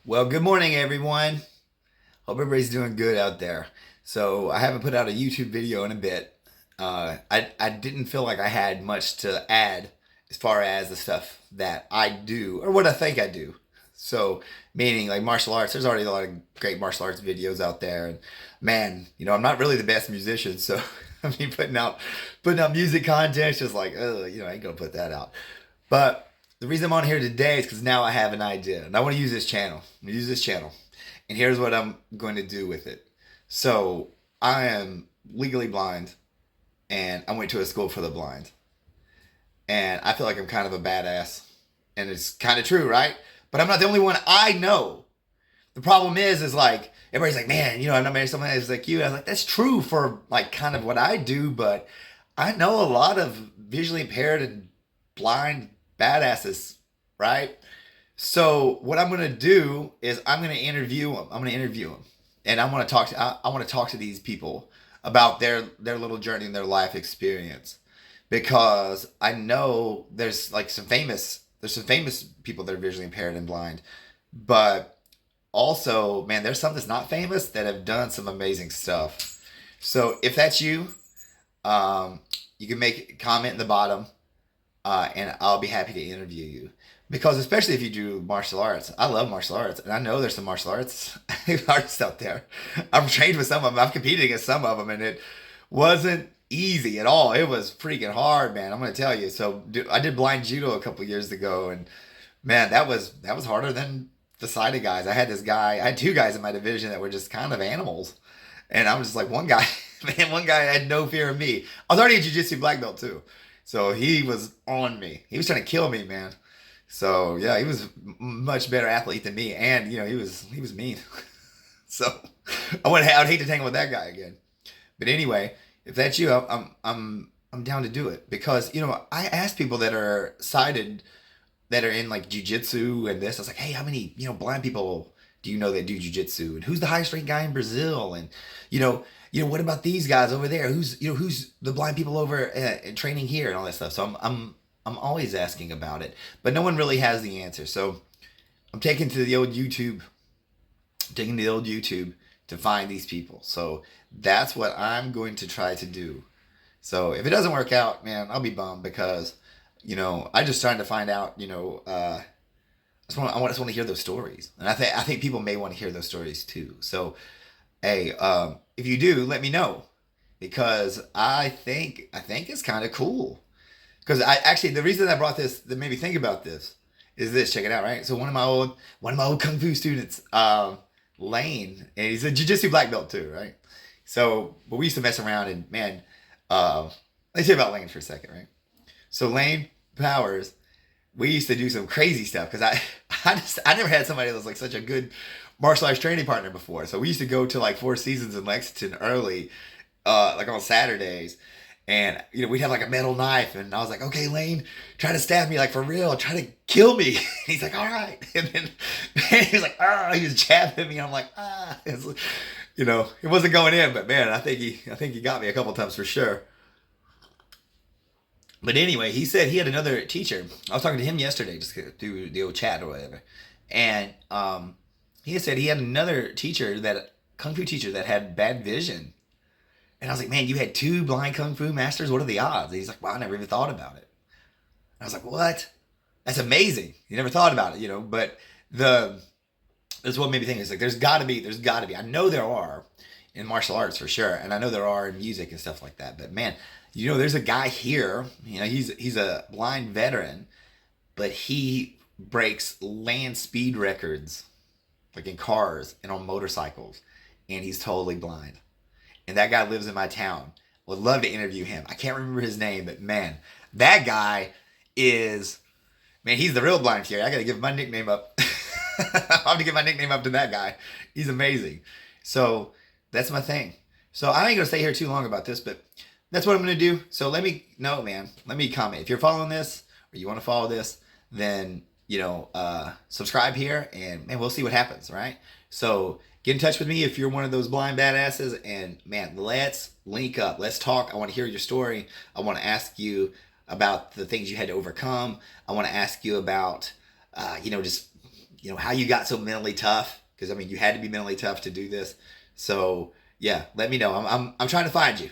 Well, good morning, everyone. Hope everybody's doing good out there. So, I haven't put out a YouTube video in a bit. I didn't feel like I had much to add as far as the stuff that I do or what I think I do. So, meaning like martial arts, there's already a lot of great martial arts videos out there. And man, I'm not really the best musician. So, I mean, putting out music content, it's just like, I ain't gonna put that out. But the reason I'm on here today is because now I have an idea and I want to use this channel. I'm gonna use this channel, and here's what I'm going to do with it. So I am legally blind, and I went to a school for the blind, and I feel like I'm kind of a badass, and it's kind of true, right? But I'm not the only one I know. The problem is like everybody's like, man, I'm not married to someone that's like you. And I was like, that's true for like kind of what I do, but I know a lot of visually impaired and blind badasses, right? So what I'm gonna do is I'm gonna interview them. I'm gonna interview them, and I want to talk to these people about their little journey and their life experience, because I know there's some famous people that are visually impaired and blind, but also, man, there's some that's not famous that have done some amazing stuff. So if that's you, you can make a comment in the bottom, and I'll be happy to interview you. Because especially if you do martial arts, I love martial arts, and I know there's some martial arts artists out there. I've trained with some of them. I've competed against some of them, and it wasn't easy at all. It was freaking hard, man. I'm gonna tell you. So I did blind judo a couple years ago, and man, that was harder than the sighted guys. I had two guys in my division that were just kind of animals, and I was just like one guy. Man, one guy had no fear of me. I was already a jiu-jitsu black belt too. So he was on me. He was trying to kill me, man. So yeah, he was much better athlete than me, and he was mean. So I'd hate to tangle with that guy again. But anyway, if that's you, I'm down to do it, because I ask people that are sighted, that are in like jujitsu and this. I was like, hey, how many blind people do you know that do jujitsu, and who's the highest ranked guy in Brazil, and what about these guys over there? Who's the blind people over training here and all that stuff. So I'm always asking about it, but no one really has the answer. So I'm taking the old YouTube to find these people. So that's what I'm going to try to do. So if it doesn't work out, man, I'll be bummed, because I just trying to find out. I just want to hear those stories, and I think people may want to hear those stories too. So hey, if you do, let me know, because I think it's kind of cool. Because I actually, the reason I brought this, that made me think about this, is this. Check it out, right? So one of my old kung fu students, Lane, and he's a jiu-jitsu black belt too, right? So, but we used to mess around, and man, uh, let's say about Lane for a second, right? So Lane Powers, we used to do some crazy stuff, because I never had somebody that was like such a good martial arts training partner before. So we used to go to like Four Seasons in Lexington early, like on Saturdays, and we'd have like a metal knife, and I was like, okay, Lane, try to stab me, like for real, try to kill me. He's like, all right, and then man, he was like, ah, he was jabbing me. I'm like, ah, it wasn't going in, but man, I think he got me a couple times for sure. But anyway, he said he had another teacher. I was talking to him yesterday, just through the old chat or whatever, and he said he had another teacher, that kung fu teacher, that had bad vision. And I was like, man, you had two blind kung fu masters. What are the odds? And he's like, well, I never even thought about it. And I was like, what? That's amazing. You never thought about it. But the that's what made me think. It's like there's got to be. I know there are in martial arts for sure, and I know there are in music and stuff like that. But man, there's a guy here. He's a blind veteran, but he breaks land speed records, like in cars and on motorcycles, and he's totally blind. And that guy lives in my town. Would love to interview him. I can't remember his name, but man, that guy is, man, he's the real blind here. I got to give my nickname up. I have to give my nickname up to that guy. He's amazing. So that's my thing. So I ain't gonna stay here too long about this, but that's what I'm gonna do. So let me know, man. Let me comment if you're following this, or you want to follow this. Then subscribe here, and man, we'll see what happens. Right. So get in touch with me if you're one of those blind badasses, and man, let's link up. Let's talk. I want to hear your story. I want to ask you about the things you had to overcome. I want to ask you about, just how you got so mentally tough. Because I mean, you had to be mentally tough to do this. So yeah, let me know. I'm trying to find you.